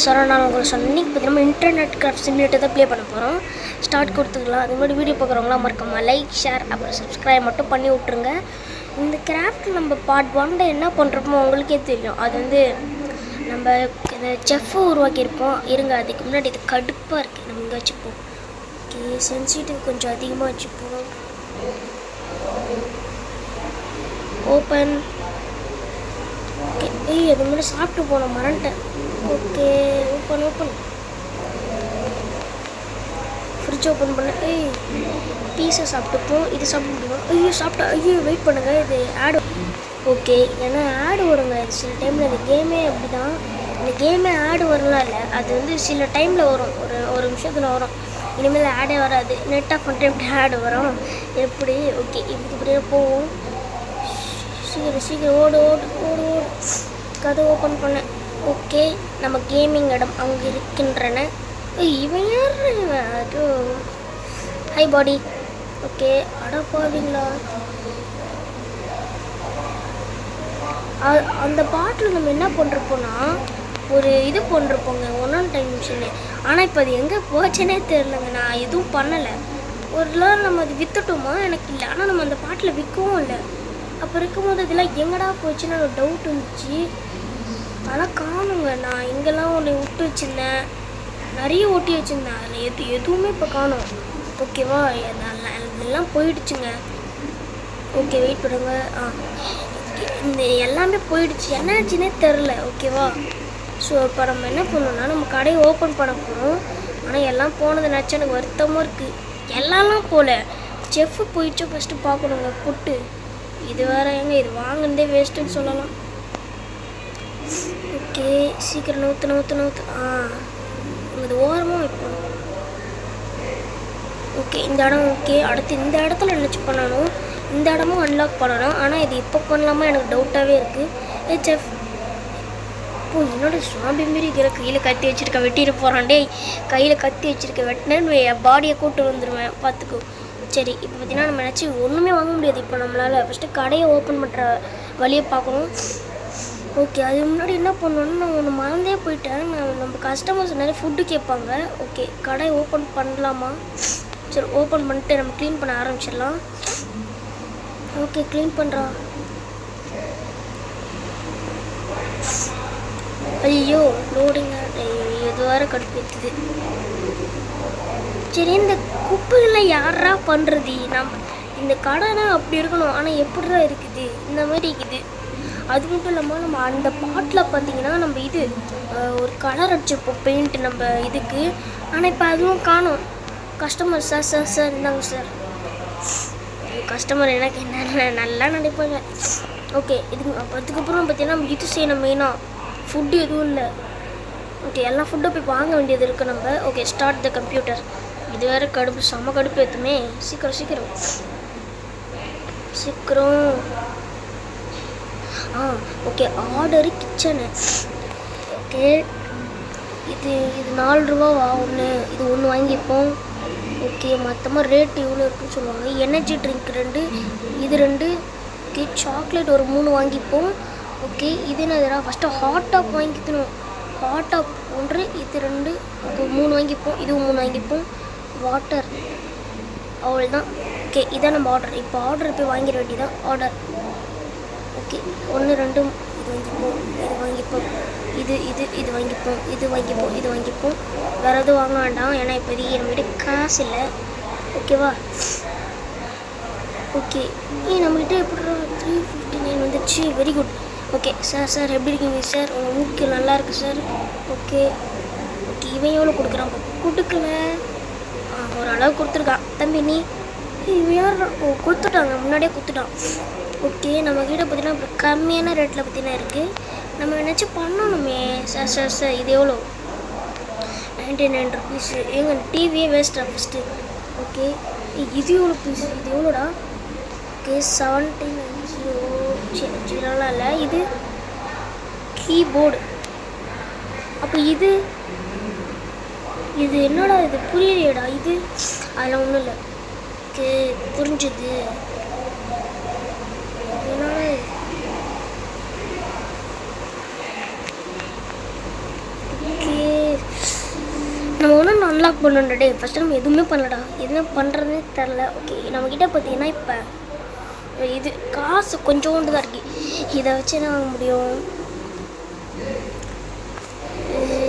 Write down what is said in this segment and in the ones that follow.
நான் உங்களுக்கு சொன்னேன். இன்றைக்கி பார்த்தீங்கன்னா இன்டர்நெட் கிராஃப்ட் சிமுலேட்டர் தான் ப்ளே பண்ண போகிறோம். ஸ்டார்ட் கொடுத்துக்கலாம். அது மாதிரி வீடியோ பார்க்குறவங்களாம் மறக்காமல் லைக் ஷேர் அப்புறம் சப்ஸ்கிரைப் மட்டும் பண்ணி விட்ருங்க. இந்த கிராஃப்ட் நம்ம பார்ட் 1 என்ன பண்ணுறப்போ உங்களுக்கே தெரியும். அது வந்து நம்ம இந்த செஃப்பை உருவாக்கியிருப்போம். இருங்க, அதுக்கு முன்னாடி இது கடுப்பாக இருக்குது. நம்ம இங்கே வச்சுப்போம். ஓகே, சென்சிட்டிவ் கொஞ்சம் அதிகமாக வச்சுப்போம். ஓப்பன். ஓகே, அது முன்னாடி சாப்பிட்டு போனோம், மறந்துட்டேன். ஓகே, ஓப்பன் ஃப்ரிட்ஜ் ஓப்பன் பண்ண. பீஸை சாப்பிட்டுப்போம். இது சாப்பிட முடியுமா? சாப்பிட்டா வெயிட் பண்ணுங்கள், இது ஆடு. ஓகே, ஏன்னா ஆடு வருங்க. இது சில டைமில் இந்த கேமே அப்படி தான். இந்த கேமே ஆடு வரலாம் இல்லை, அது வந்து சில டைமில் வரும், ஒரு நிமிஷத்தில் வரும். இனிமேல் ஆடே வராது. நெட் ஆஃப் பண்ணிட்டு எப்படி ஆடு வரும் எப்படி? ஓகே, இப்படியே போவோம். சீக்கிரம் ஓடு. கதை ஓப்பன் பண்ணேன். ஓகே, நம்ம கேமிங் இடம் அங்கே இருக்கின்றன. இவன் யார்? அது ஹை பாடி. ஓகே, அடப்பாவீங்களா? அந்த பாட்டில் நம்ம என்ன பண்ணுறப்போனா ஒரு இது பண்ணுறப்போங்க, 1 டைம் மிஷினு. ஆனால் இப்போ அது எங்கே போச்சுன்னே தெரிலங்க. நான் எதுவும் பண்ணலை. ஒரு நாள் நம்ம அது விற்றுட்டோமா எனக்கு இல்லை. ஆனால் நம்ம அந்த பாட்டில் விற்கவும் இல்லை. அப்போ இருக்கும்போது இதெல்லாம் எங்கடா போச்சுன்னு ஒரு டவுட் இருந்துச்சு. அதெல்லாம் காணுங்க. நான் இங்கெல்லாம் ஒன்று விட்டு வச்சுருந்தேன், நிறைய ஓட்டி வச்சுருந்தேன். அதில் எதுவுமே இப்போ காணும். ஓகேவா? இதெல்லாம் போயிடுச்சுங்க. ஓகே, வெயிட் பண்ணுங்க. இந்த எல்லாமே போயிடுச்சு, என்னாச்சுன்னே தெரில. ஓகேவா? ஸோ இப்போ நம்ம என்ன பண்ணோம்னா நம்ம கடையை ஓப்பன் பண்ண போகிறோம். ஆனால் எல்லாம் போனது நினச்சா எனக்கு வருத்தமாக இருக்குது. எல்லாம் போகல, செஃப்பு போயிடுச்சு. ஃபஸ்ட்டு பார்க்கணுங்க புட்டு. இது வேறு எங்க, இது வாங்கினதே வேஸ்ட்டுன்னு சொல்லலாம். ஓகே, சீக்கிரம் நவுத்து. இது ஓரமாக வைப்போம். ஓகே, இந்த இடம் ஓகே. அடுத்து இந்த இடத்துல நினச்சி பண்ணணும். இந்த இடமும் அன்லாக் பண்ணணும். ஆனால் இது இப்போ பண்ணலாமா எனக்கு டவுட்டாகவே இருக்குது. செஃப் என்னோட ஸ்வாமி மாரி இருக்கிற கையில் கத்தி வச்சுருக்க வெட்டிட்டு போகிறான்டே. கையில் கத்தி வச்சுருக்க வெட்டினேன்னு பாடியை கூட்டு வந்துடுவேன், பார்த்துக்கோ. சரி, இப்போ பார்த்தீங்கன்னா நம்ம நினச்சி ஒன்றுமே வாங்க முடியாது. இப்போ நம்மளால் ஃபஸ்ட்டு கடையை ஓப்பன் பண்ணுற வழியை பார்க்கணும். ஓகே, அது முன்னாடி என்ன பண்ணணும்னு நான் ஒன்று மறந்தே போயிட்டேன். நம்ம கஸ்டமர்ஸ் நிறைய ஃபுட்டு கேட்பாங்க. ஓகே, கடை ஓப்பன் பண்ணலாமா? சரி, ஓப்பன் பண்ணிட்டு நம்ம க்ளீன் பண்ண ஆரம்பிச்சிடலாம். ஓகே, க்ளீன் பண்ணுறா. ஐயோ லோடிங்க, இது வேறு கடுப்பேற்றுது. சரி, இந்த குப்பைகள்லாம் யாரா பண்ணுறது? இந்த கடைனா அப்படி இருக்கணும். ஆனால் எப்படிதான் இருக்குது, இந்த மாதிரி இருக்குது. அது மட்டும் இல்லாமல் நம்ம அந்த பாட்டில் பார்த்தீங்கன்னா நம்ம இது ஒரு கலர் அடிச்சிருப்போம், பெயிண்ட் நம்ம இதுக்கு. ஆனால் இப்போ அதுவும் காணும். கஸ்டமர் சார் இந்தாங்க சார். கஸ்டமர் எனக்கு என்ன நல்லா நினைப்பாங்க. ஓகே, அதுக்கப்புறம் பார்த்தீங்கன்னா நம்ம இது செய்யணும். மெயினாக ஃபுட்டு எதுவும் இல்லை. ஓகே, எல்லா ஃபுட்டும் போய் வாங்க வேண்டியது இருக்குது நம்ம. Okay, start the computer. இது வேறு கடுப்பு, செம்ம கடுப்பு ஏற்றுமே. சீக்கிரம் ஓகே, ஆர்டரு கிச்சனு. ஓகே, இது 4 ரூபாவா ஒன்று? இது ஒன்று வாங்கிப்போம். ஓகே, மொத்தமாக ரேட் இவ்வளோ இருக்குன்னு சொல்லுவாங்க. எனர்ஜி ட்ரிங்க் 2, இது 2. ஓகே, சாக்லேட் ஒரு 3 வாங்கிப்போம். ஓகே, இது என்னதுடா? ஃபஸ்ட்டு ஹாட் டாப் வாங்கிக்கணும். ஹாட் டாப் 1, இது 2. ஓகே, 3 வாங்கிப்போம். இதுவும் 3 வாங்கிப்போம். வாட்டர் அவ்வளோதான். ஓகே, இதான் நம்ம ஆர்டர். இப்போ ஆர்டர் போய் வாங்கிட வேண்டியதான். ஆர்டர். ஓகே, 1 2 இது வாங்கிப்போம். இது வாங்கிப்போம். வேறு எதுவும் வாங்க வேண்டாம், ஏன்னா இப்போதைக்கு நம்மகிட்ட காசு இல்லை. ஓகேவா? ஓகே, நம்மகிட்ட எப்படி 359 வந்துடுச்சு. Very good. ஓகே சார் எப்படி இருக்கீங்க சார்? உங்கள் மூக்கு நல்லா இருக்குது சார். ஓகே, இவன் எவ்வளோ கொடுக்குறான்? கொடுக்கல, ஓரளவு கொடுத்துருக்கான். தம்பி நீ இவன் யார்? கொடுத்துட்டாங்க, முன்னாடியே கொடுத்துட்டான். ஓகே, நம்மக்கிட்ட பார்த்தீங்கன்னா இப்போ கம்மியான ரேட்டில் பார்த்தீங்கன்னா இருக்குது. நம்ம என்னாச்சும் பண்ணணுமே. சார் இது எவ்வளோ? 99 ருபீஸு. எங்கள் டிவியே வேஸ்ட்டாக ஃபஸ்ட்டு. ஓகே, இது எவ்வளோ பீஸ்? இது எவ்வளோடா? ஓகே, 1790. சரி, நல்லா இல்லை. இது கீபோர்டு. அப்போ இது என்னடா? இது புரியலையடா. இது அதில் ஒன்றும் இல்லை. ஓகே, புரிஞ்சுது. ஓகே, நம்ம ஒன்றும் அன்லாக் பண்ணணும் டே. ஃபஸ்ட்டு நம்ம எதுவுமே பண்ணலடா, எதுவுமே பண்ணுறதுனே தெரில. ஓகே நம்மக்கிட்ட பார்த்தீங்கன்னா இப்போ இது காசு கொஞ்சோண்டு தான் இருக்குது. இதை வச்சு என்ன வாங்க முடியும்?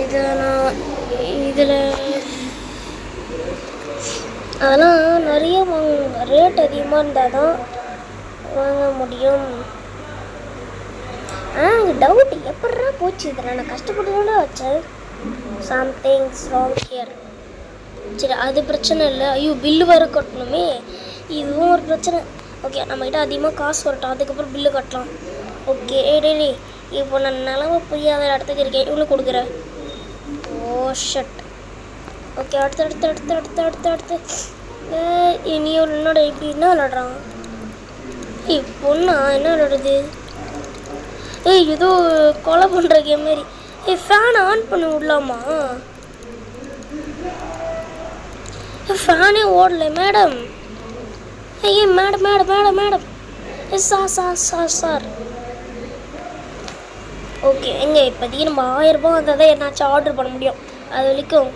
இதை நான் இதில் அதெல்லாம் நிறைய வாங்க, ரேட் அதிகமாக இருந்தால் தான் வாங்க முடியும். ஆனால் எனக்கு டவுட் எப்படா போச்சு இதில், நான் கஷ்டப்பட்டு தானே வச்சேன். Somethings wrong here. சரி அது பிரச்சனை இல்லை. ஐயோ பில்லு வேறு கட்டணுமே, இதுவும் ஒரு பிரச்சனை. ஓகே நம்மக்கிட்ட அதிகமாக காசு வரட்டும், அதுக்கப்புறம் பில்லு கட்டலாம். ஓகே டேடி இப்போ நான் நிலமை புரியாத இடத்துக்கு இருக்கேன், இவ்வளோ கொடுக்குறேன். ஓ ஷட். ஓகே அடுத்து அடுத்து அடுத்து அடுத்து அடுத்து அடுத்து நீ ஒரு என்னோட இப்படி என்ன விளாடுறான்? பொண்ணா என்ன விளாடுது? ஏதோ கொலை பண்ணுற கேம் மாரி. ஃபேனை ஆன் பண்ணி விடலாமா? ஃபேனே ஓடல madam. Madam madam madam madam sir. Okay இப்போதைக்கு நம்ம 1000 ரூபாய் வந்தால் தான் என்னாச்சும் ஆர்டர் பண்ண முடியும். அது வரைக்கும்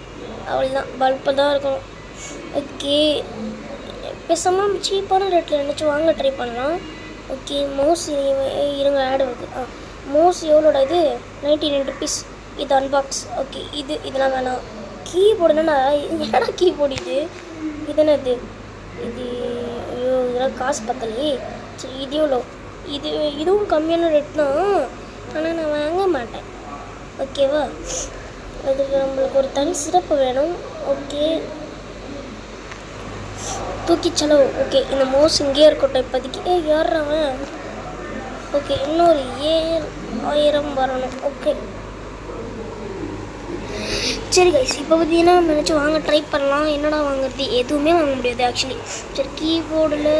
அவ்வளோதான், பல்பு தான் இருக்கணும். ஓகே பேசாமல் சீப்பான ரேட்டில் என்னச்சும் வாங்க ட்ரை பண்ணலாம். ஓகே மவுஸ் இருங்க ஆட் வருது. மவுஸ் எவ்வளோட இது 99 rupees. இது அன்பாக்ஸ். ஓகே இதெல்லாம் வேணாம். கீபோர்டு என்னன்னா என்னடா கீபோர்டு இது என்னது இது? ஐயோ இதெல்லாம் காசு பத்தலையே. சரி இது எவ்வளோ? இதுவும் கம்மியான ரேட் தான், ஆனால் நான் வாங்க மாட்டேன். ஓகேவா? அதுக்கு நம்மளுக்கு ஒரு தனி சிறப்பு வேணும். ஓகே தூக்கி செலவு. ஓகே இந்த மவுஸ் இங்கேயே இருக்கட்டும் இப்போதைக்கு. ஏறுறவன். ஓகே இன்னொரு 7000 வரணும். ஓகே சரி கைஸ் இப்போ பார்த்தீங்கன்னா நினச்சி வாங்க ட்ரை பண்ணலாம். என்னடா வாங்குறது? எதுவுமே வாங்க முடியாது ஆக்சுவலி. சரி கீபோர்டில்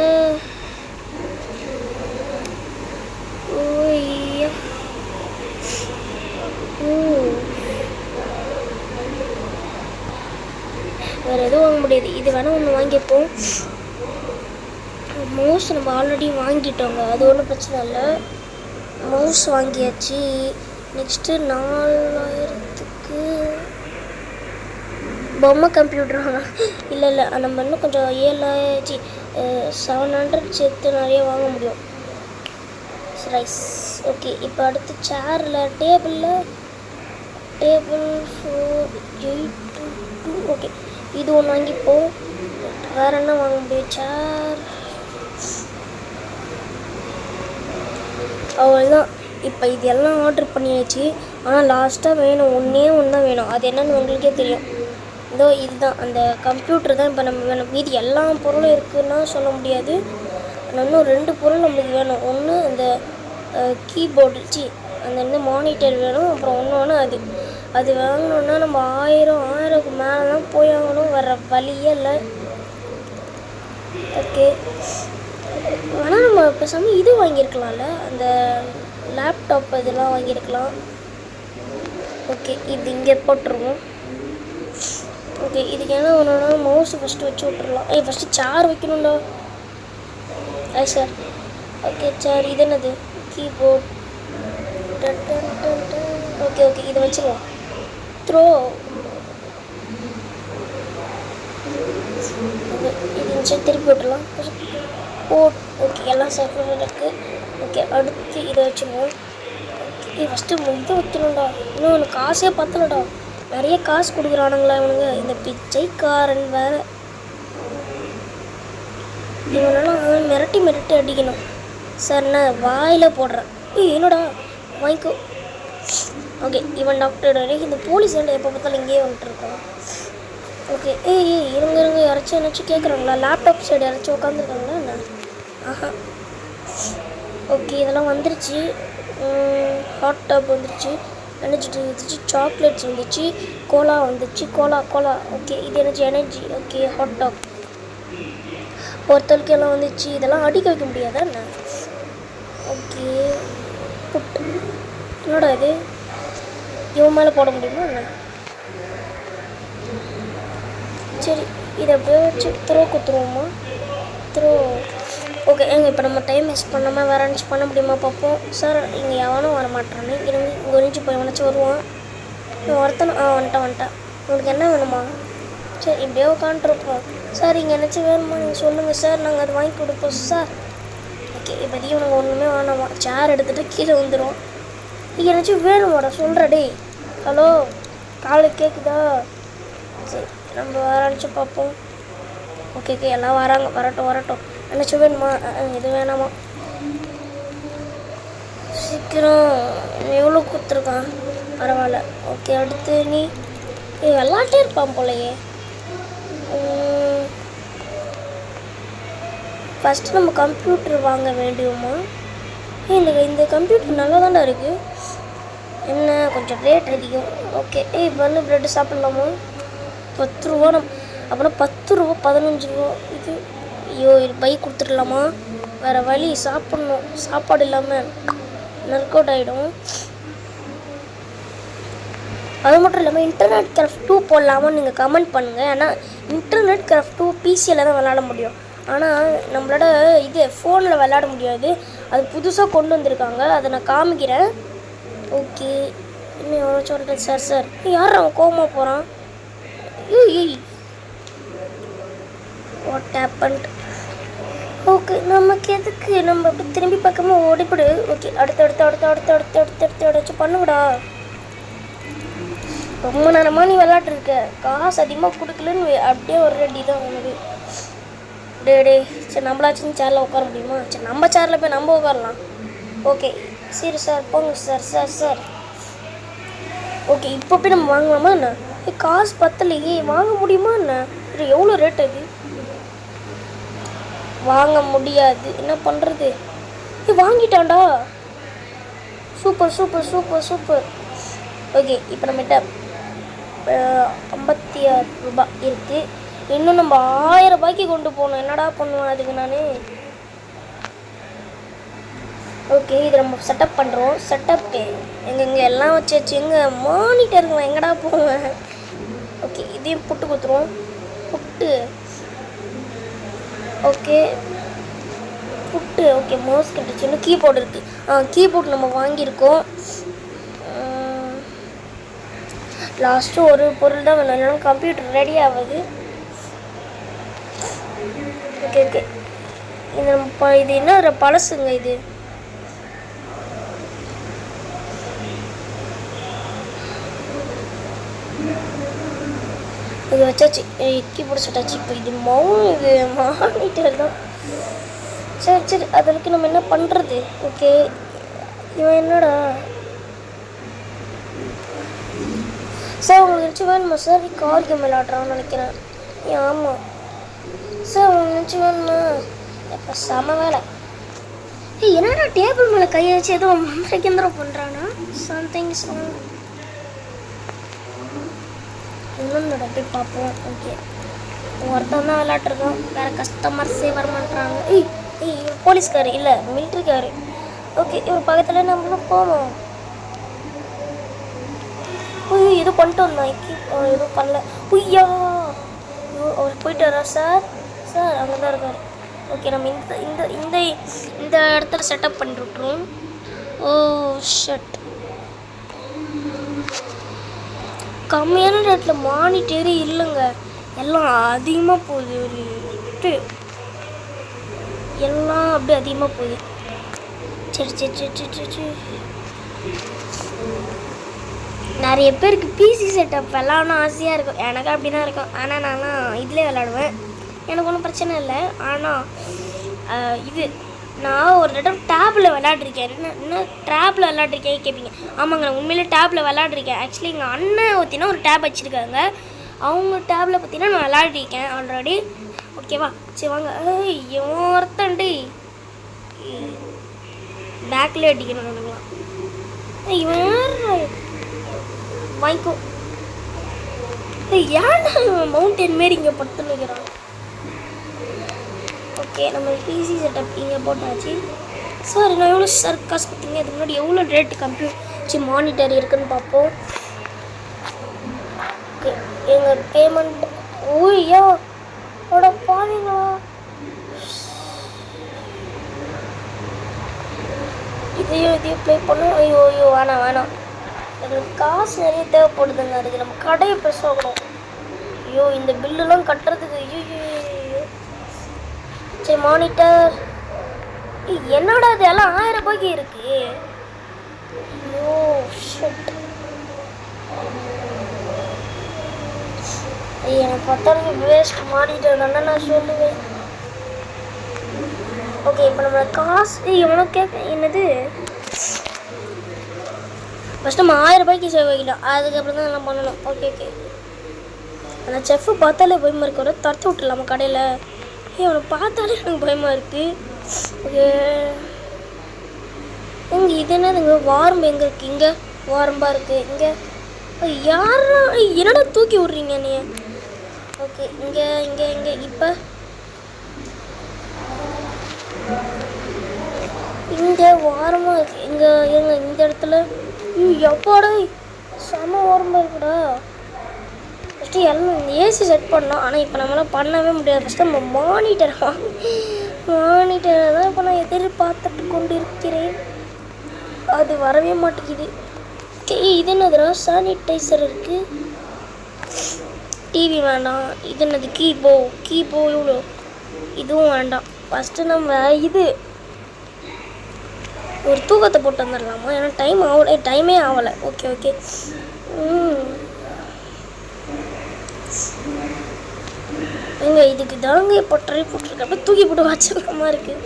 வேறு எதுவும் வாங்க முடியாது. இது வேணால் ஒன்று வாங்கிப்போம். மவுஸ் நம்ம ஆல்ரெடி வாங்கிட்டோங்க, அது ஒன்றும் பிரச்சனை இல்லை. மவுஸ் வாங்கியாச்சு. நெக்ஸ்ட்டு 4000க்கு பொம்மை கம்ப்யூட்டர் வாங்கலாம். இல்லை நம்ம இன்னும் கொஞ்சம் 700 சேர்த்து நிறைய வாங்க முடியும். ரைஸ். ஓகே இப்போ அடுத்து சேரில் டேபிள் 482. ஓகே இது ஒன்று வாங்கிப்போம். வேறு என்ன வாங்க முடியும்? சேர் அவ்வளோதான். இப்போ இது எல்லாம் ஆர்டர் பண்ணியாச்சு. ஆனால் லாஸ்ட்டாக வேணும், ஒன்றே ஒன்று தான் வேணும். அது என்னன்னு உங்களுக்கே தெரியும். இதோ இதுதான் அந்த கம்ப்யூட்டர் தான் இப்போ நம்ம வேணும். மீதி எல்லா பொருளும் இருக்குதுன்னா சொல்ல முடியாது. இன்னும் 2 பொருள் நம்மளுக்கு வேணும். ஒன்று அந்த கீபோர்டு அந்த மானிட்டர் வேணும். அப்புறம் ஒன்று அது வாங்கணுன்னா நம்ம 1000க்கு மேலே தான் போய் ஆகணும். வர வழியே இல்லை. ஓகே ஆனால் நம்ம பேசாமல் இது வாங்கியிருக்கலாம்ல, அந்த லேப்டாப் இதெல்லாம் வாங்கியிருக்கலாம். ஓகே இது இங்கே போட்டுருவோம். ஓகே இதுக்கு என்ன ஒன்றுனா மவுஸு ஃபஸ்ட்டு வச்சு விட்ருலாம். ஃபஸ்ட்டு சேர் வைக்கணும்டா. சார் ஓகே சேர். இது என்னது? கீபோர்ட். ஓகே இதை வச்சுருவோம். த்ரோ இது திருப்பி விட்டுலாம். ஓகே எல்லாம் சர்க்கிள் இருக்குது. ஓகே அடுத்து இதை வச்சுருவோம். ஓகே ஃபஸ்ட்டு இதை வைக்கணும்டா. இன்னும் எனக்கு காசே பத்தலடா, நிறைய காசு கொடுக்குறானுங்களா இவனுங்க. இந்த பிச்சைக்காரன் வேறு. இவனெல்லாம் மிரட்டி அடிக்கணும். சார் நான் வாயில் போடுறேன். என்னடா வாங்கிக்கோ. ஓகே இவன் டாக்டர் இந்த போலீஸ் எப்போ பார்த்தாலும் இங்கேயே வந்துட்டுருக்கோம். ஓகே இருங்க யாராச்சும் என்னாச்சும் கேட்குறாங்களா? லேப்டாப் சைடு யாராச்சும் உட்காந்துருக்காங்களா என்ன? ஆஹா ஓகே இதெல்லாம் வந்துருச்சு. ஹாட் டாப் வந்துருச்சு, எனர்ஜி ட்ரிங்க் வந்துச்சு, சாக்லேட்ஸ் வந்துச்சு, கோலா வந்துச்சு. கோலா ஓகே இது எனர்ஜி. ஓகே ஹாட் டாப் ஒருத்தருக்கு எல்லாம் வந்துச்சு. இதெல்லாம் அடிக்க வைக்க முடியாதா என்ன? ஓகே புட்டு என்னடா இது? இவன் மேலே போட முடியுமா என்ன? சரி இதை அப்படியே வச்சு த்ரோ குத்துருவோமா? த்ரோ. ஓகே இப்போ நம்ம டைம் வேஸ்ட் பண்ணாமல் வேறு நினச்சி பண்ண முடியுமா பார்ப்போம். சார் இங்கே எவனும் வர மாட்டானே. இங்கே ஒழிஞ்சு போய் வனச்சு வருவான். ஒருத்தனை வந்துட்டான். உங்களுக்கு என்ன வேணுமா? சரி இப்படியே உட்காந்துருப்போம். சார் இங்கே என்னச்சும் வேணுமா நீங்கள் சொல்லுங்கள் சார், நாங்கள் அதை வாங்கி கொடுப்போம் சார். ஓகே இப்போதைக்கு உனக்கு ஒன்றுமே வேணாமா, சேர் எடுத்துகிட்டு கீழே வந்துடும். இங்கே என்னச்சும் வேணுமாடா சொல்கிற டே. ஹலோ காலை கேட்குதா? சரி நம்ம ஆரம்பிச்சு பார்ப்போம். ஓகே ஓகே எல்லாம் வராங்க, வரட்டும். என்னச்சும் வேணுமா? இது வேணாமா. சீக்கிரம் எவ்வளோ கொடுத்துருக்கான்? பரவாயில்ல. ஓகே அடுத்து நீ விளாட்டே இருப்பான் போலையே. ஃபஸ்ட்டு நம்ம கம்ப்யூட்டர் வாங்க வேண்டியுமா? இந்த கம்ப்யூட்டர் நல்லா தானே இருக்குது. என்ன கொஞ்சம் ரேட் அதிகம். ஓகே பண்ணு ப்ரெட்டு சாப்பிட்லாமா? 10 ரூபா. அப்படின்னா 10 ரூபா 15 ரூபா. இது ஐயோ இது பைக் கொடுத்துடலாமா? வேறு வழி, சாப்பிட்ணும். சாப்பாடு இல்லாமல் ஒர்க் அவுட் ஆகிடும். அது மட்டும் இல்லாமல் இன்டர்நெட் கிராஃப்ட் 2 போடலாமான்னு நீங்கள் கமெண்ட் பண்ணுங்கள். ஏன்னா இன்டர்நெட் கிராஃப்ட் 2 பிசியில் தான் விளாட முடியும். ஆனால் நம்மளோட இது ஃபோனில் விளாட முடியாது. அது புதுசாக கொண்டு வந்திருக்காங்க, அதை நான் காமிக்கிறேன். ஓகே இன்னும் எவ்வளோ சொல்கிறேன் சார். யார் அவன் கோவமாக போகிறான்? What happened? ஓகே நமக்கு எதுக்கு, நம்ம அப்படி திரும்பி பார்க்காம ஓடிப்படு. ஓகே அடுத்து பண்ணுங்கடா. ரொம்ப நேரமாக நீ விளாட்ருக்க, காசு அதிகமாக கொடுக்கலன்னு அப்படியே ஒரு ரெடி தான் உனக்கு. டே சரி நம்மளாச்சும் சேரில் உட்கார முடியுமா? சரி நம்ம சேரில் போய் நம்ம உட்காரலாம். ஓகே சரி சார் போங்க சார். ஓகே இப்போ போய் நம்ம வாங்கலாமா என்ன? காசு பத்தலையே, வாங்க முடியுமா என்ன? இது எவ்வளோ ரேட் அது? வாங்க முடியாது, என்ன பண்ணுறது? வாங்கிட்டான்டா. சூப்பர். ஓகே இப்போ நம்மகிட்ட 56 ரூபாய் இருக்குது. இன்னும் நம்ம 1000 ரூபாய்க்கு கொண்டு போகணும். என்னடா பண்ணுவேன் அதுக்கு நான்? ஓகே இது நம்ம செட்டப் பண்ணுறோம். செட்டப்பு எங்கே எல்லாம் வச்சு எங்கே மானிட்டருங்களா எங்கடா போவேன்? ஓகே இதையும் புட்டு கொடுத்துருவோம். புட்டு ஓகே மவுஸ் கிடச்சுன்னு கீபோர்டு இருக்குது. கீபோர்டு நம்ம வாங்கியிருக்கோம். லாஸ்ட்டு ஒரு பொருள் தான் வேணும், இல்லைன்னா கம்ப்யூட்டர் ரெடி ஆகுது. ஓகே இது நம்ம இது என்ன பழசுங்க இது. இது வச்சாச்சு, கீபோர்டு செட்டாச்சு. இப்போ இது மானிட்டர் தான். சரி அதற்கு நம்ம என்ன பண்ணுறது? ஓகே இவன் என்னடா சார் உங்களுக்கு நினச்சி வேணுமா சார்? கார் கேம் விளையாடுறான்னு நினைக்கிறேன். ஆமாம் சார் உங்களுக்கு நினச்சி வேணுமா? இப்போ செம வேலை. என்னடா டேபிள் மேலே கையை வச்சு ஏதோ மந்திரகேந்திரம் பண்ணுறானா? சம்திங் இன்னொன்று போய் பார்ப்போம். ஓகே ஒருத்தன் தான் விளையாட்டுருக்கோம், வேறு கஸ்டமர்ஸே வரமாட்டாங்க. இவர் போலீஸ்காரு இல்லை மிலிட்ரிக்காரு. ஓகே இவர் பக்கத்தில் நம்மளும் போவோம். ஏதோ பண்ணிட்டு வந்தான், எதுவும் பண்ணல. அவர் போயிட்டு வரா சார் அங்கே தான் இருக்கார். ஓகே நம்ம இந்த இடத்துல செட்டப் பண்ணி விட்ருவோம். ஓ ஷட், கம்மியான ரேட்டில் மானிட்டரே இல்லைங்க, எல்லாம் அதிகமாக போகுது. ஒரு எல்லாம் அப்படியே அதிகமாக போகுது. சரி நிறைய பேருக்கு பிசி செட்டப் விளாட்ணும் ஆசையாக இருக்கும். எனக்கு அப்படி தான் இருக்கும். ஆனால் நான்லாம் இதிலே விளாடுவேன், எனக்கு ஒன்றும் பிரச்சனை இல்லை. ஆனால் இது நான் ஒரு தடவை டேப்பில் விளாட்ருக்கேன். என்ன டேப்பில் விளாட்ருக்கேன் கேட்பீங்க? ஆமாங்க நான் உண்மையிலே டேப்பில் விளாட்ருக்கேன். ஆக்சுவலி எங்கள் அண்ணன் பார்த்தீங்கன்னா ஒரு டேப் வச்சுருக்காங்க, அவங்க டேப்பில் பார்த்தீங்கன்னா நான் விளாட்ருக்கேன் ஆல்ரெடி. ஓகேவா சரி வாங்க. ஒருத்தண்டி பேக்கில் அடிக்கணும் நினைக்கலாம். இவன் வாங்கிக்கோ. ஏன்டா மவுண்டன் மாரி இங்கே படுத்துன்னு வைக்கிறான்? ஓகே நம்ம பிசி செட்டப் இங்கே போட்டாச்சு. சார் நான் எவ்வளோ சார் காசு கொடுத்தீங்க? அதுக்கு முன்னாடி எவ்வளோ ரேட்டு கம்ப்யூட்டர் மானிட்டர் இருக்குதுன்னு பார்ப்போம். ஓகே எங்கள் பேமெண்ட் ஓய்யா ஓட பாவீங்களா? இதையும் ப்ளே பண்ணோம். ஐயோ வேணாம் எங்களுக்கு காசு நிறைய தேவைப்படுதுங்க. அதுக்கு நம்ம கடையை பெருசாகணும். ஐயோ இந்த பில்லுலாம் கட்டுறதுக்கு ஐயோ. சரி மானிட்டர் என்னடா இது எல்லாம் 1000 ரூபாய்க்கு இருக்கு. ஐயோ ஷிட். எனக்கு பார்த்தாலும் வேஸ்ட் மானிட்டர் தானே நான் சொல்லுவேன். ஓகே இப்போ நம்ம காசு எவ்வளோ என்னது ஃபஸ்ட் நம்ம 1000 ரூபாய்க்கு சேவ் வைக்கலாம். அதுக்கப்புறம் தான் எல்லாம் பண்ணணும். ஓகே அந்த செஃப்பு பார்த்தாலே பயமாக இருக்கு. ஒரு துரத்து விட்டுலாமா கடையில்? அவனை பார்த்தாலே எனக்கு பயமாக இருக்குது. ஓகே இங்கே இது என்னதுங்க வாரம்பு எங்கே இருக்குது? இங்கே வாரம்பாக இருக்குது. இங்கே யாரா என்னடா தூக்கி விட்றீங்க நீ? ஓகே இங்கே இங்கே இங்கே இப்போ இங்கே வாரமாக இருக்குது. இங்கே எங்க இந்த இடத்துல எப்பாடா செம வாரமாக இருக்குடா. ஃபஸ்ட்டு எல்லாம் ஏசி செட் பண்ணோம். ஆனால் இப்போ நம்மளால் பண்ணவே முடியாது. ஃபஸ்ட்டு நம்ம மானிட்டரை தான் இப்போ நான் எதிர்பார்த்துட்டு கொண்டு இருக்கிறேன். அது வரவே மாட்டேங்குது. இது என்னதுடா சானிடைசர் இருக்குது. டிவி வேண்டாம். இது என்னது கீபோ இவ்வளோ இதுவும் வேண்டாம். ஃபஸ்ட்டு நம்ம இது ஒரு தூக்கத்தை போட்டு வந்துடலாமா? ஏன்னா டைமே ஆகலை. ஓகே எங்க இதுக்கு தாங்க இப்போ ட்ரை போட்டிருக்கேன். அப்படியே தூக்கி போட்டு வச்சிடலாமா இருக்குது.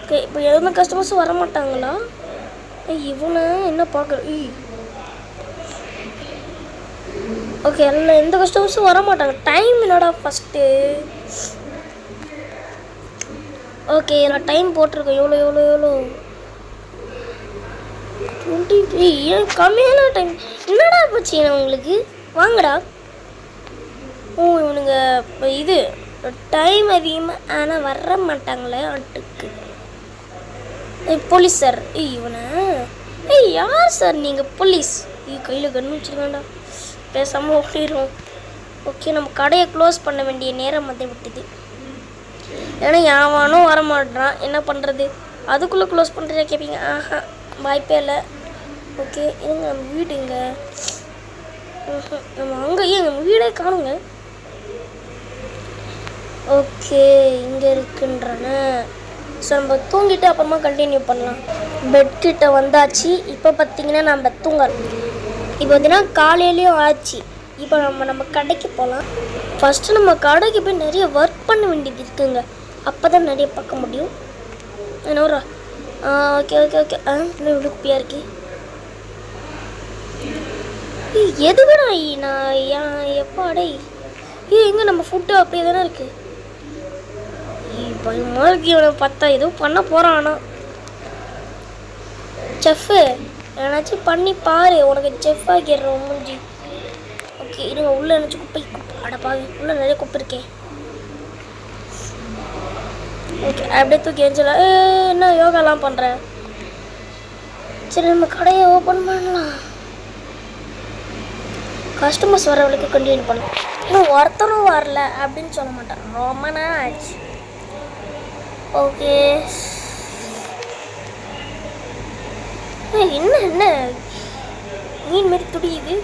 ஓகே இப்போ எதுவுமே கஸ்டமர்ஸும் வர மாட்டாங்களா? இவனை என்ன பார்க்குற? ஓகே எல்லாம் எந்த கஸ்டமர்ஸும் வர மாட்டாங்க. டைம் என்னடா ஃபஸ்ட்டு? ஓகே நான் டைம் போட்டிருக்கேன். எவ்வளோ 23. ஏன் கம்மியான டைம்? என்னடா போச்சு உங்களுக்கு? வாங்கடா. இவனுங்க இது டைம் அதிகமாக ஆனால் வர மாட்டாங்களே ஆட்டுக்கு. போலீஸ் சார் இவனை யார் சார் நீங்கள்? போலீஸ் கையில் கண்ணு வச்சுருக்காண்டா. பேசாமல் ஓடிடுவோம். ஓகே நம்ம கடையை க்ளோஸ் பண்ண வேண்டிய நேரம் வந்து விட்டுது. ஏன்னா யாவானும் வர மாட்டான். என்ன பண்ணுறது? அதுக்குள்ளே க்ளோஸ் பண்ணுறதே கேட்பீங்க. வாய்ப்பே இல்லை. ஓகே எங்க நம்ம வீடுங்க? நம்ம அங்கே எங்கள் வீடே காணுங்க. ஓகே இங்கே இருக்குன்றன. ஸோ நம்ம தூங்கிட்டு அப்புறமா கண்டினியூ பண்ணலாம். பெட்கிட்ட வந்தாச்சு. இப்போ பார்த்தீங்கன்னா நம்ம தூங்கலாம். இப்போ பார்த்தீங்கன்னா காலையிலையும் ஆச்சு. இப்போ நம்ம கடைக்கு போகலாம். ஃபஸ்ட்டு நம்ம கடைக்கு போய் நிறைய ஒர்க் பண்ண வேண்டியது இருக்குங்க. அப்போ தான் நிறைய பார்க்க முடியும். என்ன ஒரு ஓகே இன்னும் இவ்வளோ குப்பியாக இருக்கு. எதுக்குடா நான் எப்பாடே எங்கே நம்ம ஃபுட்டு அப்படியே தானே இருக்குது. பயமாக இருக்கு. இவனை பார்த்தா எதுவும் பண்ண போகிறான். ஆனால் செஃப்பு ஏன்னாச்சும் பண்ணி பாரு. உனக்கு செஃப் ஆக்கிடுறோம் மூஞ்சி. ஓகே இருங்க உள்ளே நினச்சி குப்பை அடப்பாவி உள்ளே நிறைய குப்பை இருக்கேன். ஓகே அப்படியே தூக்கி எரிஞ்சல. என்ன யோகாலாம் பண்ணுற? சரி நம்ம கடையை ஓப்பன் பண்ணலாம். கஸ்டமர்ஸ் வர வரைக்கும் கண்டினியூ பண்ணலாம். இன்னும் ஒருத்தரும் வரல அப்படின்னு சொல்ல மாட்டேன். ரொம்ப நாள் ஆச்சு. ஓகே என்ன மீன் மாரி துடியுது.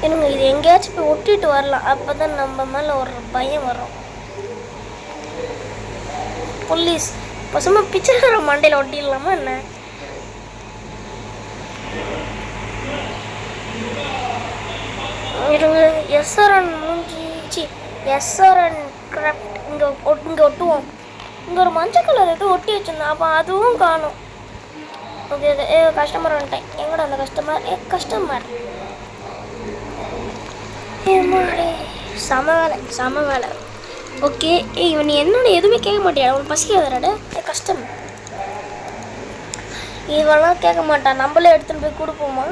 என்னங்க இது எங்கேயாச்சும் போய் ஒட்டிட்டு வரலாம். அப்போ தான் நம்ம மேலே ஒரு பயம் வரும். போலீஸ் பசுமா பிச்சைக்கார மண்டையில் ஒட்டிடலாமா என்ன? இருங்க எஸ்ஆர்என் மூஞ்சி எஸ்ஆர்என் கிராஃப்ட் இங்கே ஒட்டுவோம். இங்கே ஒரு மஞ்சள் கலர் எதுவும் ஒட்டி வச்சுருந்தேன். அப்போ அதுவும் காணும். ஓகே கஸ்டமர் வந்துட்டேன். எங்கடா அந்த கஸ்டமர்? செம வேலை. ஓகே இவன் என்னோட எதுவுமே கேட்க மாட்டியா? அவன் பசிக்காதராட கஷ்டம். இவெல்லாம் கேட்க மாட்டான். நம்மளே எடுத்துகிட்டு போய் கொடுப்போமா?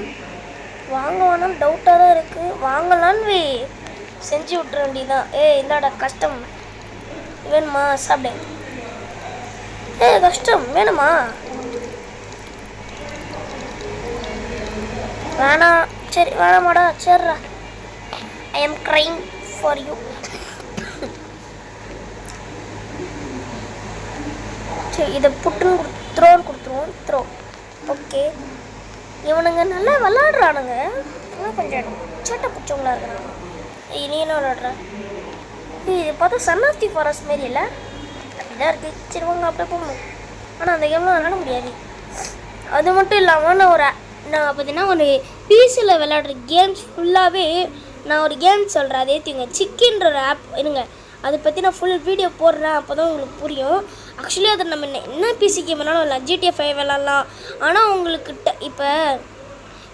வாங்குவானான்னு டவுட்டாக தான் இருக்குது. வாங்கலான்னு செஞ்சு விட்டுற வேண்டியதான். இந்தாடா கஷ்டம் வேணுமா? சாப்பிடு. கஷ்டம் வேணுமா? வேணாம். சரி வேணாமாடா. சரிடா. I am crying for you. சரி இதை புட்டுன்னு த்ரோன்னு கொடுத்துருவோம். த்ரோ. ஓகே இவனுங்க நல்லா விளாடுறானுங்க, ஆனால் கொஞ்சம் சட்டை பிடிச்சவங்களா இருக்கிறாங்க. நீ என்ன விளாடுற? இது பார்த்தா சன் ஆஃப் தி ஃபாரஸ்ட் மாரி இல்லை, அப்படிதான் இருக்குது. சரி வாங்க அப்படியே போகணும். ஆனால் அந்த கேம்லாம் விளாட முடியாது. அது மட்டும் இல்லாமல் நான் பார்த்தீங்கன்னா ஒரு பிசியில் விளையாடுற கேம்ஸ் ஃபுல்லாகவே நான் ஒரு கேம் சொல்கிறேன், அதே தீங்க சிக்கின்ற ஒரு ஆப் இருங்க, அதை பற்றி நான் ஃபுல் வீடியோ போடுறேன், அப்போ தான் உங்களுக்கு புரியும். ஆக்சுவலி அதை நம்ம என்ன பிசி கேம் வேணாலும் விளாட்லாம், GTA 5 விளாட்லாம். ஆனால் உங்களுக்கு இப்போ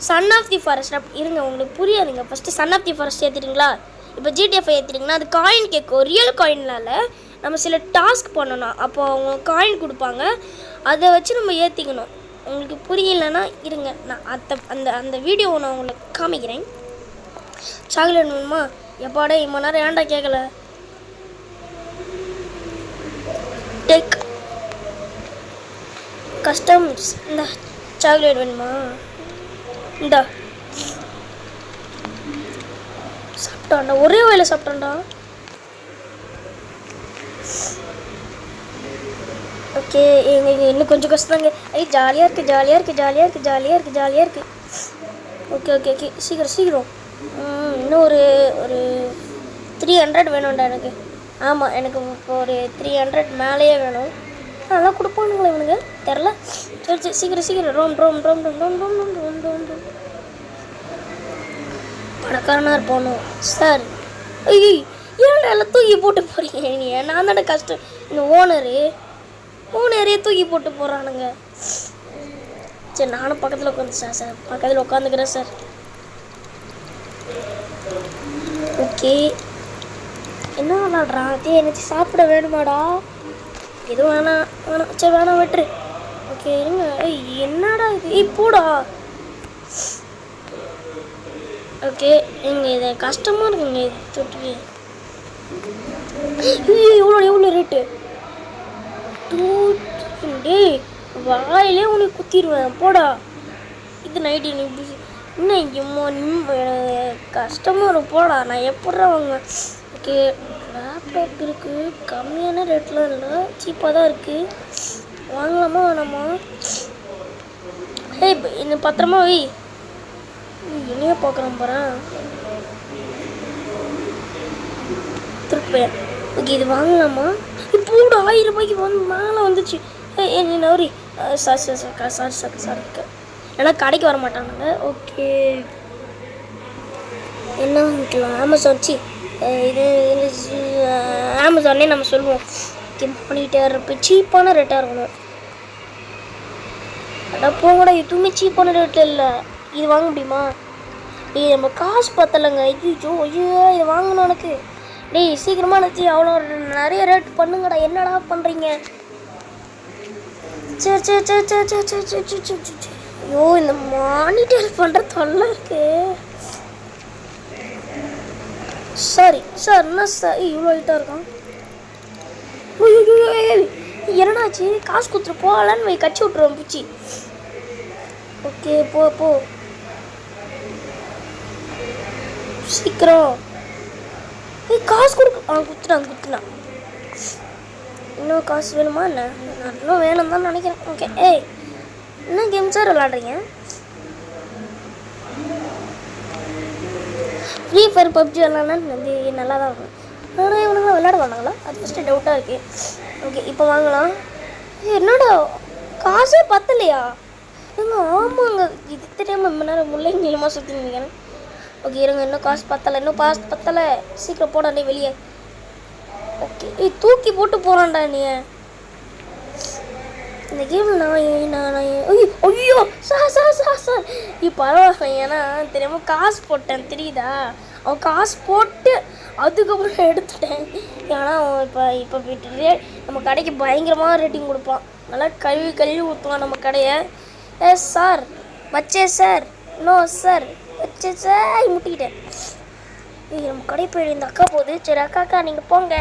சன் ஆஃப் தி ஃபாரஸ்ட் இருங்க, உங்களுக்கு புரியாதுங்க. First son of the forest ஏற்றிட்டீங்களா, இப்போ GTA 5 ஏற்றிட்டிங்கன்னா அது காயின் கேட்கும். ரியல் காயின்னால நம்ம சில டாஸ்க் பண்ணணும், அப்போ அவங்க காயின் கொடுப்பாங்க, அதை வச்சு நம்ம ஏற்றிக்கணும். உங்களுக்கு புரியலைன்னா இருங்க, நான் அந்த வீடியோவை நான் உங்களுக்கு காமிக்கிறேன். சாக்லேட் வேணுமா? எப்பாடே இம்மா நேரம் ஏன்டா கேட்கல? Take customs. இந்த சாக்லேட் வேணுமா? இந்த சாப்பிட்டான்டா, ஒரே வேலை சாப்பிட்டான்டா. ஓகே, எங்களுக்கு இன்னும் கொஞ்சம் கஷ்டம்தாங்க. ஜாலியாக இருக்குது. ஓகே சீக்கிரம். இன்னும் ஒரு 300 வேணும்டா எனக்கு. ஆமாம், எனக்கு இப்போ ஒரு 300 மேலேயே வேணும். அதெல்லாம் கொடுப்பானுங்களே இவனுங்க தெரில. சரி சீக்கிரம் ரோம். பணக்காரனாக இருப்பானோ சார்? ஐயோ, ஏன்டா எல்லாம் தூக்கி போட்டு போகிறீங்க? நீ நான் தானே கஷ்டம். இந்த ஓனரே தூக்கி போட்டு போகிறானுங்க. சரி, நானும் பக்கத்தில் உட்காந்துக்கிறேன் சார். ஓகே, என்ன விளாட்றான்? எனக்கு சாப்பிட வேணுமாடா? எதுவும் வேணாம். சரி வேணாம், விட்டுரு. ஓகே இருங்க. என்னடா இது? போடா. ஓகே, இது கஷ்டமாக இருக்குங்க இது தொட்டு. எவ்வளோ ரேட்டு? 2 வாயிலே உனக்கு குத்திடுவேன், போடா. இது நைட்டு நீ இன்னும் கஷ்டமாக இருக்கும், போடா. நான் எப்படா வாங்குவேன்? ஓகே, லேப்டாப் இருக்குது, கம்மியான ரேட்லாம் இல்லை, சீப்பாக தான் இருக்குது. வாங்கலாமா வேணாமா? இன்னும் பத்திரமா வை. என்னையா பார்க்குறேன் பாறேன். திருப்பேன். ஓகே, இது வாங்கலாமா? இப்போட 1000 ரூபாய்க்கு மேலே வந்துச்சு. நவரி சாரி ஏன்னா கடைக்கு வர மாட்டானுங்க. ஓகே, என்ன வாங்கிக்கலாம்? அமேசானே நம்ம சொல்லுவோம். மானிட்டர் இப்போ சீப்பான ரேட்டாக இருக்கணும். ஆனால் போங்கடா, எதுவுமே சீப்பான ரேட்டில் இல்லை. இது வாங்க முடியுமா? நம்ம காசு பத்தலைங்க. ஐயோ இது வாங்கணும் எனக்கு. டேய் சீக்கிரமாக நினச்சி அவ்வளோ நிறைய ரேட் பண்ணுங்கடா. என்னடா பண்ணுறீங்க? சரி. ஐயோ, இந்த மானிட்டர் பண்ணுற தொல்லை இருக்கு. சார் என்ன சார் இவ்வளோ ஹைட்டாக இருக்கான்? என்னடாச்சு? காசு கொடுத்துட்டு போகலான்னு வை, கட்சி விட்ருவோம் பிச்சி. ஓகே போ சீக்கிரம். காசு குத்துனான். இன்னும் காசு வேணுமா? என்ன இன்னும் வேணும் தான் நினைக்கிறேன். ஓகே, என்ன கேம் சார் விளாட்றீங்க? ஃப்ரீ ஃபயர் பப்ஜி விளாட்லான்னு வந்து நல்லா தான் இருக்கும். ஆனால் இவனுங்களாம் விளையாட வாங்கினாங்களா? அது ஃபஸ்ட்டு டவுட்டாக இருக்குது. ஓகே, இப்போ வாங்கலாம். என்னடா காசே பத்தலையா? ஆமாங்க, இது தெரியாமல் ரொம்ப நேரம் முள்ளைங்கமாக சுற்றி நினைக்கிறேன். ஓகே இருங்க, இன்னும் காசு பத்தலை. சீக்கிரம் போடாண்டே வெளியே. ஓகே, தூக்கி போட்டு போகிறான்டா நீ. இந்த கேமில் ஐயோ சார் பரவாயில்ல. ஏன்னா தெரியாமல் காசு போட்டேன், தெரியுதா? அவன் காசு போட்டு அதுக்கப்புறம் எடுத்துட்டேன். ஏன்னா அவன் இப்போ போயிட்டு நம்ம கடைக்கு பயங்கரமாக ரேட்டிங் கொடுப்பான். நல்லா கழுவி ஊற்றுவான் நம்ம கடையை. சார் வச்சே சார், நோ சார் வச்சே சார், முட்டிக்கிட்டேன். நம்ம கடை போயிடு. இந்த அக்கா போகுது. சரி அக்கா நீங்கள் போங்க.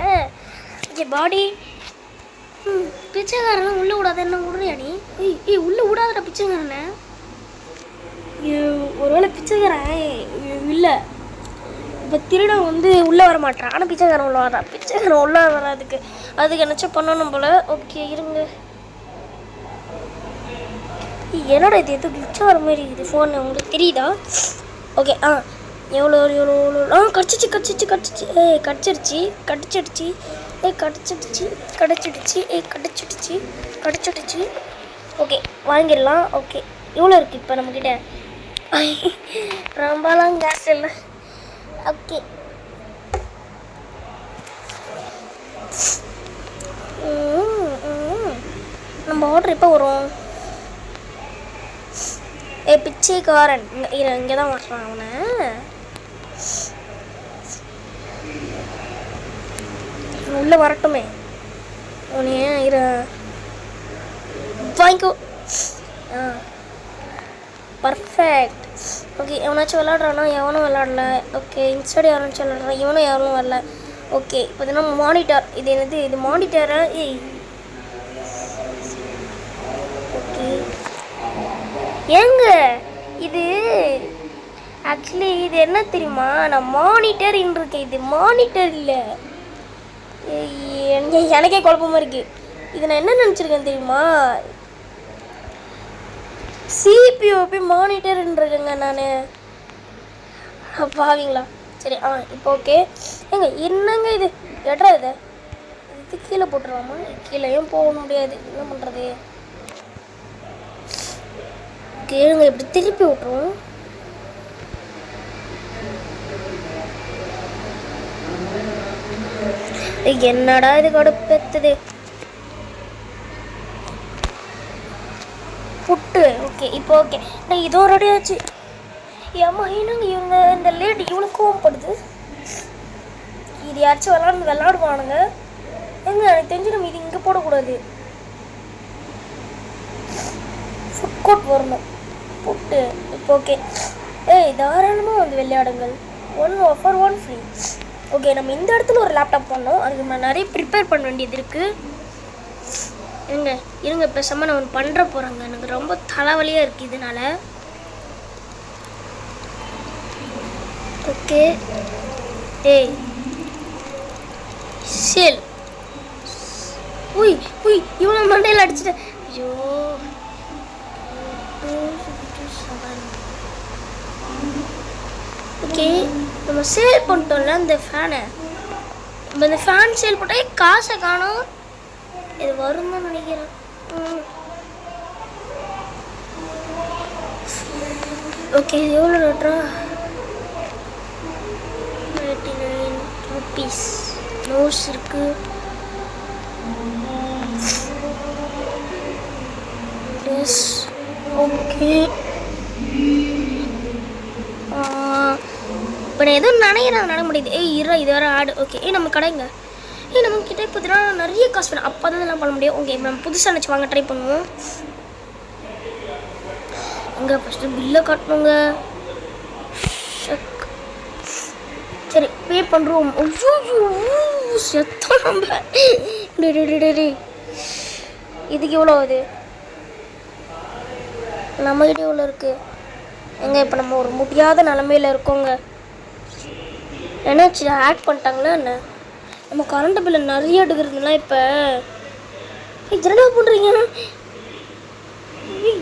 பாடி பிச்சைக்காரன் உள்ளே விடாத. என்ன விடுறியா நீ? உள்ளே விடாதடா பிச்சைக்காரனை. ஒருவேளை பிச்சைக்காரன் இல்லை, இப்போ திருடன் வந்து உள்ளே வர மாட்டான். ஆனால் பிச்சைக்காரன் உள்ளே வரான். பிச்சைக்காரன் உள்ளே வராதுக்கு அதுக்கு என்னச்சா பண்ணணும் போல். ஓகே இருங்க. என்னோட இது எது கிளிச் வர மாதிரி இது ஃபோன் உங்களுக்கு தெரியுதா? ஓகே எவ்வளோ கடிச்சிடுச்சு ஓகே வாங்கிடலாம். ஓகே எவ்வளோ இருக்குது இப்போ நம்மக்கிட்ட? ரொம்பலாம் கேஸ் இல்லை. ஓகே நம்ம ஆர்டர் எப்போ வரும்? பிச்சைக்காரன் இங்கே தான் வர்றான். அவனை உள்ளே வரட்டுமே. அவனே வாங்கிக்கோ. பர்ஃபெக்ட். ஓகே எவனாச்சும் விளாட்றானா? எவனும் விளாடல. ஓகே இன்ஸ்டாடி யாராச்சும் விளாட்றான்? இவனும் யாரும் வரல. ஓகே இப்போ நம்ம மானிட்டர். இது என்னது? இது மானிட்டரா? ஓகே ஏங்க இது ஆக்சுவலி இது என்ன தெரியுமா? நான் மானிட்டர் இருக்கேன். இது மானிட்டர் இல்லை. எனக்கே குழப்பமா இருக்கு. இது நான் என்ன நினச்சிருக்கேன் தெரியுமா? சிபிஓபி மானிட்டர் இருக்கேங்க நான். பாவீங்களா? சரி இப்போ ஓகே. ஏங்க என்னங்க இது? எட்ரா இது கீழே போட்டுடலாமா? கீழேயும் போக முடியாது. என்ன பண்ணுறது? கேளுங்க இப்படி திருப்பி விட்டுருவோம். என்னடா இது கடுப்பேத்துது. புட்டு ஓகே இப்போ ஓகே. நான் இதோ ரெடி ஆச்சு. ஏமா என்னங்க இவங்க இந்த லேட் இவ்வளோ கோவப்படுது? இது யாராச்சும் விளாடுவானுங்க. எங்க எனக்கு தெரிஞ்சு நம்ம இது இங்கே போடக்கூடாது. ஃபுட் கோர்ட் வரணும். புட்டு இப்போ ஓகே. தாராளமாக வந்து விளையாடுங்கள். 1 offer 1 free. ஓகே நம்ம இந்த இடத்துல ஒரு லேப்டாப் பண்ணோம். அதுக்கு நான் நிறைய ப்ரிப்பேர் பண்ண வேண்டியது இருக்குது. இருங்க பேசாமல் நான் ஒன்று பண்ணுற போகிறேங்க. எனக்கு ரொம்ப தலைவலியாக இருக்குது இதனால. Okay sale. இவ்வளோ மண்டையில் அடிச்சிட்டேன். ஐயோ ஓகே நம்ம சேல் பண்ணிட்டோம்ல அந்த ஃபேனை. நம்ம இந்த ஃபேன் சேல் போட்டால் காசை காணும். இது வரும்னு நினைக்கிறேன். ஓகே இது எவ்வளோ ரேட்டா? 99 rupees. நோஸ் இருக்கு. ஓகே இப்போ நான் எதுவும் நட முடியுது. இது வேறு ஆடு. ஓகே நம்ம கடைங்க. நம்மக்கிட்ட இப்போ நிறைய காசு வேணும். அப்போ தான் இதெல்லாம் பண்ண முடியும். ஓகே நம்ம புதுசாக நினச்சி வாங்க ட்ரை பண்ணுவோம். அங்கே ஃபஸ்ட்டு பில்லை காட்டணுங்க. சரி பே பண்ணுறோம். ஐயோ செத்தோம் நம்ம. இதுக்கு எவ்வளோ ஆகுது? நம்மகிட்ட எவ்வளோ இருக்குது? இப்போ நம்ம ஒரு முடியாத நிலமையில் இருக்கோங்க. என்னாச்சு? ஆட் பண்ணிட்டாங்களா என்ன? நம்ம கரண்ட் பில்லை நிறைய எடுக்கிறதுலாம் இப்போ என்னடா பண்ணுறீங்க?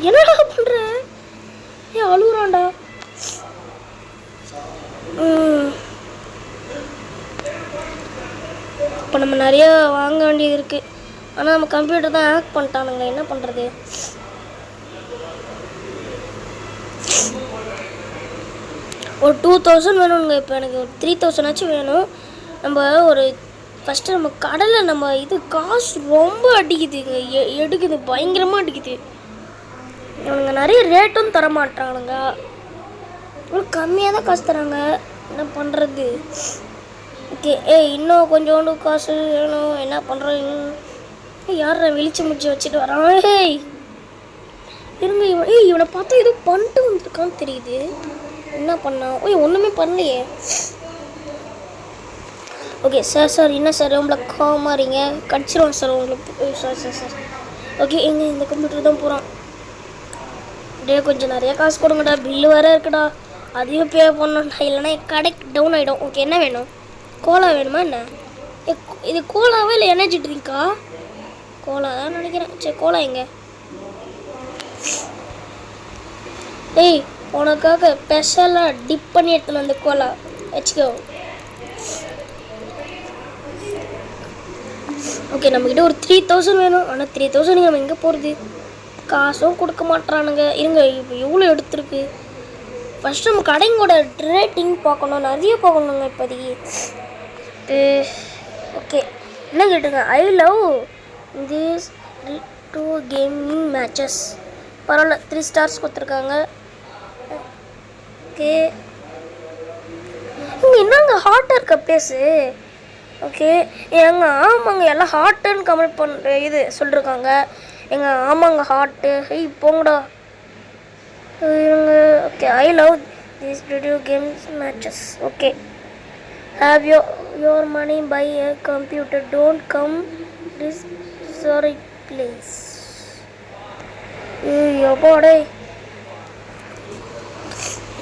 என்னடா பண்ணுற? அழுகுறான்டா. இப்போ நம்ம நிறைய வாங்க வேண்டியது இருக்குது. ஆனால் நம்ம கம்ப்யூட்டர் தான் ஹேக் பண்ணிட்டானுங்க. என்ன பண்ணுறது? ஒரு 2000 வேணுங்க. இப்போ எனக்கு ஒரு 3000 ஆச்சும் வேணும். நம்ம ஒரு ஃபஸ்ட்டு நம்ம கடலை நம்ம இது காசு ரொம்ப அடிக்குதுங்க. எடுக்குது பயங்கரமாக அடிக்குது. இவனுங்க நிறைய ரேட்டும் தர மாட்டானுங்க. இவ்வளோ கம்மியாக தான் காசு தராங்க. என்ன பண்ணுறது? ஓகே இன்னும் கொஞ்சோண்டு காசு வேணும். என்ன பண்ணுறது? யார் வெளிச்சம் முடிச்சு வச்சுட்டு வரான்? இருங்க இவனை பார்த்தா ஏதோ பண்ணிட்டு வந்துருக்கான்னு தெரியுது. என்ன பண்ணான்? ஒன்றுமே பண்ணலையே. ஓகே சார் என்ன சார் உங்களை காமாரிங்க? கடிச்சிருவோம் சார் உங்களுக்கு. சார் ஓகே இந்த கம்ப்யூட்டர் தான் போகிறான். கொஞ்சம் நிறையா காசு கொடுங்கடா. பில்லு வேறு இருக்குடா. அதையும் பே பண்ணணும்டா. இல்லைன்னா கடைக்கு டவுன் ஆகிடும். ஓகே என்ன வேணும்? கோலா வேணுமா என்ன? இது கோலாவா இல்லை எனர்ஜி ட்ரிங்க்கா? கோலா தான் நினைக்கிறேன். சரி கோலா எங்க? ஏய் உனக்காக ஸ்பெஷலாக டிப் பண்ணி எடுத்துன்னு வந்து கோலா வச்சுக்கோ. ஓகே நம்மக்கிட்ட ஒரு 3000 வேணும். ஆனால் 3000 நம்ம எங்கே போகிறது? காசும் கொடுக்க மாட்றானுங்க. இருங்க இப்போ எவ்வளோ எடுத்துருக்கு. ஃபஸ்ட்டு நம்ம கடைங்களோட ரேட்டிங் பார்க்கணும், நிறைய பார்க்கணுங்க இப்போதைக்கு. ஓகே என்ன கேட்டுங்க, I love this two gaming matches. பரவாயில்ல 3 ஸ்டார்ஸ் கொடுத்துருக்காங்க. ஓகே இங்கே என்னங்க ஹாட்டாக இருக்க ப்ளேஸு? ஓகே எங்க ஆமாங்க எல்லாம் ஹாட்டுன்னு கமெண்ட் பண்ணுற இது சொல்லிருக்காங்க. எங்க ஆமாங்க ஹாட்டு. ஹேய் போங்கடா. Okay I love this video games matches. Okay have your money by a computer don't come this sorry please. எப்பாடே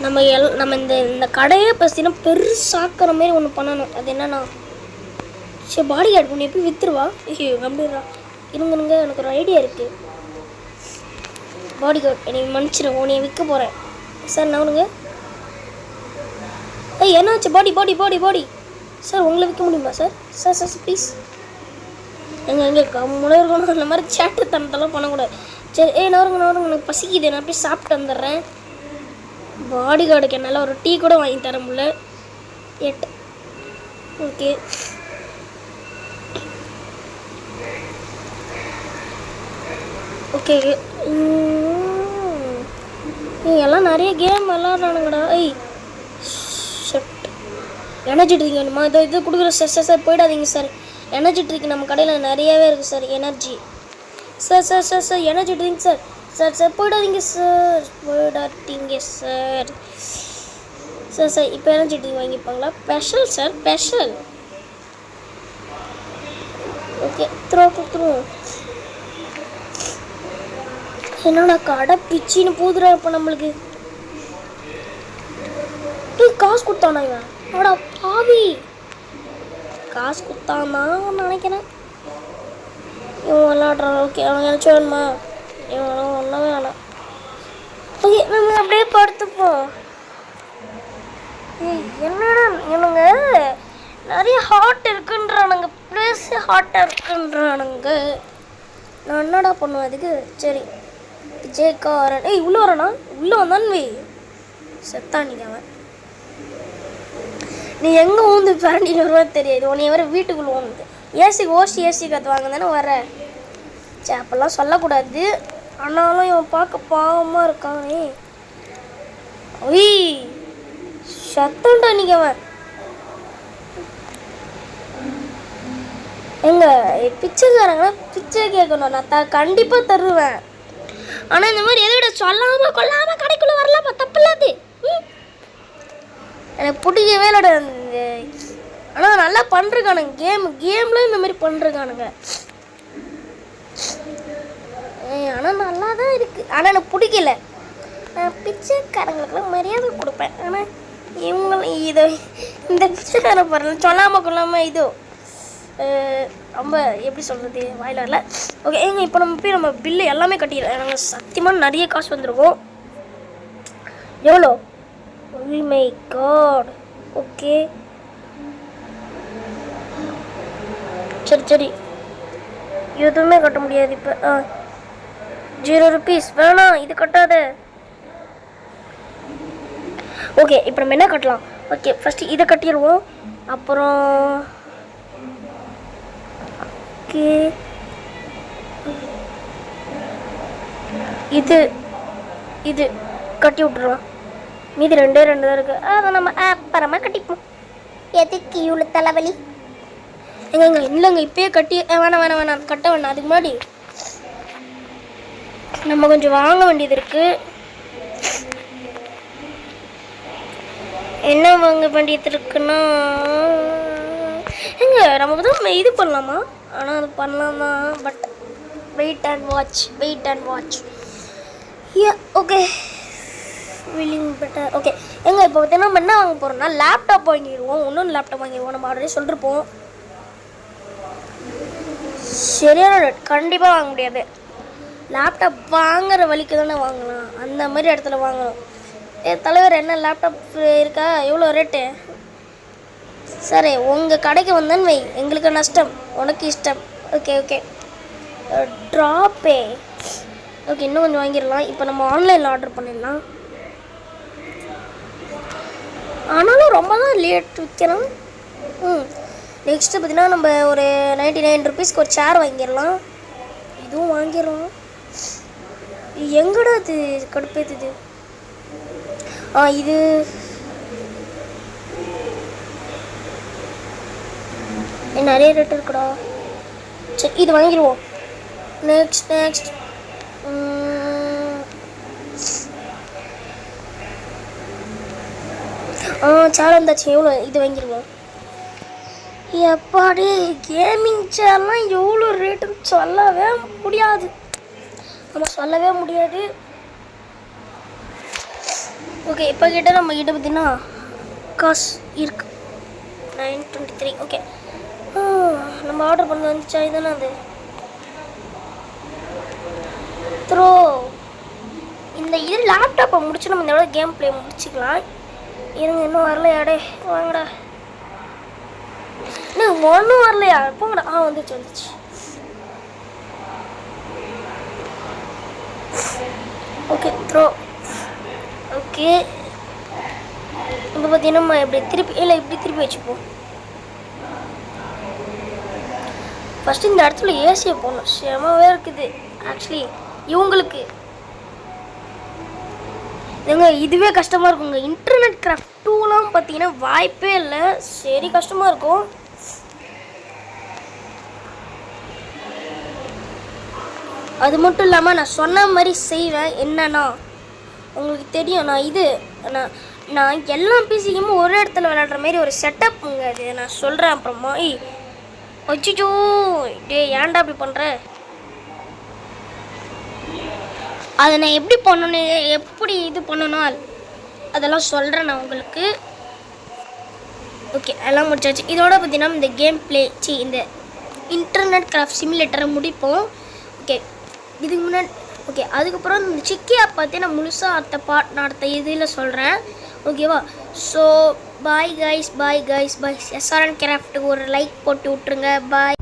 நம்ம இந்த கடையை பற்றினா பெருசாக்கிற மாதிரி ஒன்று பண்ணணும். அது என்னன்னா சரி பாடி கார்டு பண்ணி எப்படி விற்றுருவா? ஐயோ கம்பீரா இருங்க எனக்கு ஒரு ஐடியா இருக்குது. பாடி கார்டு என்னை மன்னிச்சிடும், உன்னை விற்க போகிறேன் சார். நானுங்க ஏய் என்னாச்சு? பாடி பாடி பாடி பாடி சார் உங்களை விற்க முடியுமா சார்? சார் சார் ப்ளீஸ் எங்கே கம்முனே இருக்கணும். அந்த மாதிரி சேட்டு தனத்தெல்லாம் பண்ணக்கூடாது. சரி நான் வருங்க எனக்கு பசிக்குது, நான் போய் சாப்பிட்டு வந்துடுறேன். பாடி கார்டுக்கு என்னால் ஒரு டீ கூட வாங்கி தர முடியல. 8 ஓகே ஓகே எல்லாம் நிறைய கேம் விளாட்றானுங்கடா. ஐய் ஷட் எனர்ஜி ட்ரிங்க் வேணுமா? இது கொடுக்குற சார் போயிடாதீங்க சார். எனர்ஜி ட்ரிங்க் நம்ம கடையில் நிறையவே இருக்குது sir. Energy sir energy drink sir போயிடாதீங்க சார் இப்போ எனர்ஜி ட்ரிங்க் வாங்கிப்பாங்களா? Special sir special. ஓகே கொடுத்துருவோம். என்னடா கடை பிச்சின்னு போதுடா இப்போ நம்மளுக்கு. காசு கொடுத்தானா இவன்? அவடா பாவி காசு கொடுத்தான்னா நினைக்கிறேன். இவன் விளாட்றான். ஓகே அவனுக்கு நினச்சி வேணுமா? இவன் ஒன்றும் வேணாம். ஓகே நம்ம அப்படியே படுத்துப்போம். என்னடா இவனுங்க நிறைய ஹாட் இருக்குன்றானுங்க, ப்ளேஸ் ஹாட்டாக இருக்குன்றானுங்க. நான் என்னடா பண்ணுவேன் அதுக்கு? சரி ஜேகாரன் உள்ளே வரானா? உள்ளே வந்தான்னு வை செத்தானிங்க அவன். நீ எங்கே ஊந்து பேண்டின்னு வருவான்னு தெரியாது. உன்னை வர வீட்டுக்குள்ளே ஊந்து ஏசி கற்று வாங்க தானே வர. சரி அப்போல்லாம் சொல்லக்கூடாது. ஆனாலும் இவன் பார்க்க பாவமாக இருக்கானே. ஒய் சத்தம்டா நீங்க அவன். எங்க பிச்சைக்காரங்கன்னா பிச்சை கேட்கணும், நான் கண்டிப்பாக தருவேன். ஆனால் இந்த மாதிரி எதை சொல்லாமல் கொள்ளாமல் கடைக்குள்ளே வரலாமா? தப்பில்லாது. எனக்கு பிடிக்கவே இல்லைடா. ஆனால் நல்லா பண்ணுறானுங்க கேமில் இந்த மாதிரி பண்ணுறானுங்க. ஆனால் நல்லா தான் இருக்குது. ஆனால் எனக்கு பிடிக்கல. நான் பிச்சைக்காரங்களுக்கெல்லாம் மரியாதை கொடுப்பேன். ஆனால் இவங்களும் இந்த பிச்சைக்காரன் பாருங்க சொல்லாமல் கொள்ளாமல் இதோ ரொம்ப எப்படி சொல்கிறது வாயில் வரல. ஓகே இப்போ நம்ம பில்லு எல்லாமே கட்டிடலாம். எனக்கு சத்தியமாக நிறைய காசு வந்துருக்கும். எவ்வளோ? Oh my God. ஓகே சரி எதுவுமே கட்ட முடியாது இப்போ. 0 rupees வேணாம், இது கட்டாத. ஓகே இப்போ நம்ம என்ன கட்டலாம்? ஓகே ஃபஸ்ட்டு இதை கட்டிடுவோம். அப்புறம் ஓகே இது கட்டி விட்டுருவோம். மீதி 2 தான் இருக்குது. அதை நம்ம அப்புறமா கட்டிப்போம். எதுக்கு இவ்வளோ தலைவலி? எங்க இல்லைங்க இப்பயே கட்டி வேணாம் கட்ட வேணாம். அதுக்கு முன்னாடி நம்ம கொஞ்சம் வாங்க வேண்டியது இருக்குது. என்ன வாங்க வேண்டியது இருக்குன்னா நம்ம தான் இது பண்ணலாமா? ஆனால் அது பண்ணலாம் தான். But wait and watch. Okay willing better. Okay இப்போ பார்த்தீங்கன்னா நம்ம என்ன வாங்க போகிறோம்னா லேப்டாப் வாங்கிடுவோம். இன்னொன்று லேப்டாப் வாங்கிடுவோம். நம்ம ஆல்ரெடி சொல்லிருப்போம். சரியான ரேட் கண்டிப்பாக வாங்க முடியாது. லேப்டாப் வாங்குற வழிக்கு தானே வாங்கலாம், அந்த மாதிரி இடத்துல வாங்கலாம். தலைவர் என்ன லேப்டாப் இருக்கா, எவ்வளோ ரேட்டு? சரி, உங்கள் கடைக்கு வந்தேன்னு வை, எங்களுக்கு நஷ்டம், உனக்கு இஷ்டம். Okay okay, ட்ராப்பே. ஓகே, இன்னும் கொஞ்சம் வாங்கிடலாம். இப்போ நம்ம ஆன்லைனில் ஆர்டர் பண்ணிடலாம். ஆனாலும் ரொம்ப தான் லேட் விற்கிறோம். நெக்ஸ்ட்டு பார்த்தீங்கன்னா நம்ம ஒரு 99 ருபீஸ்க்கு ஒரு சேர் வாங்கிடலாம். இதுவும் வாங்கிடலாம். எங்கடா இது கடுப்பேத்துது? இது நிறைய ரேட் இருக்குடா. சரி, இது வாங்கிடுவோம். நெக்ஸ்ட் சேர் வந்தாச்சு. எவ்வளோ? இது வாங்கிடுவோம். எப்பாடி கேமிங் சேர்லாம் எவ்வளோ ரேட்டுன்னு சொல்லவே முடியாது. நம்ம சொல்லவே முடியாது. ஓகே, இப்போ கிட்ட நம்ம கிட்ட பார்த்தீங்கன்னா காசு இருக்கு 923. ஓகே, நம்ம ஆர்டர் பண்ண வந்துச்சா? இதுதானே அது. த்ரோ இந்த இது லேப்டாப்பை முடிச்சு நம்ம இந்த எவ்வளோ கேம் ப்ளே முடிச்சுக்கலாம். இருங்க, இன்னும் வரலையாடே, வாங்கடா. இன்னும் ஒன்றும் வரலையா? போங்கடா. வந்துச்சு. Okay, throw. ஓகே, இப்போ பார்த்தீங்கன்னா நம்ம இப்படி திருப்பி வச்சுப்போம். ஃபஸ்ட்டு இந்த இடத்துல ஏசியை போடணும். செமவே இருக்குது ஆக்சுவலி இவங்களுக்கு. இதுவே கஷ்டமாக இருக்குங்க. இன்டர்நெட் கிராஃப்ட் 2லாம் பார்த்தீங்கன்னா வாய்ப்பே இல்லை. சரி, கஷ்டமாக இருக்கும். அது மட்டும் இல்லாமல் நான் சொன்ன மாதிரி செய்வேன். என்னன்னா உங்களுக்கு தெரியும், நான் எல்லா பிசிக்குமே ஒரு இடத்துல விளையாடுற மாதிரி ஒரு செட்டப்புங்க. அது நான் சொல்கிறேன் அப்புறமா. அச்சோ, ஏன்டா அப்படி பண்ணுற? அதை நான் எப்படி பண்ணணும் அதெல்லாம் சொல்கிறேன் நான் உங்களுக்கு. ஓகே, எல்லாம் முடிச்சாச்சு. இதோட பார்த்தீங்கன்னா இந்த கேம் ப்ளே இந்த இன்டர்நெட் கிராஃப்ட் சிமுலேட்டரை முடிப்போம். ஓகே, இதுக்கு முன்னாடி ஓகே, அதுக்கப்புறம் இந்த சிக்கி ஆப் பற்றி நான் முழுசாக அடுத்த இதில் சொல்கிறேன். ஓகேவா? So bye guys. SRN கிராஃப்ட்டுக்கு ஒரு லைக் போட்டு விட்ருங்க. பாய்.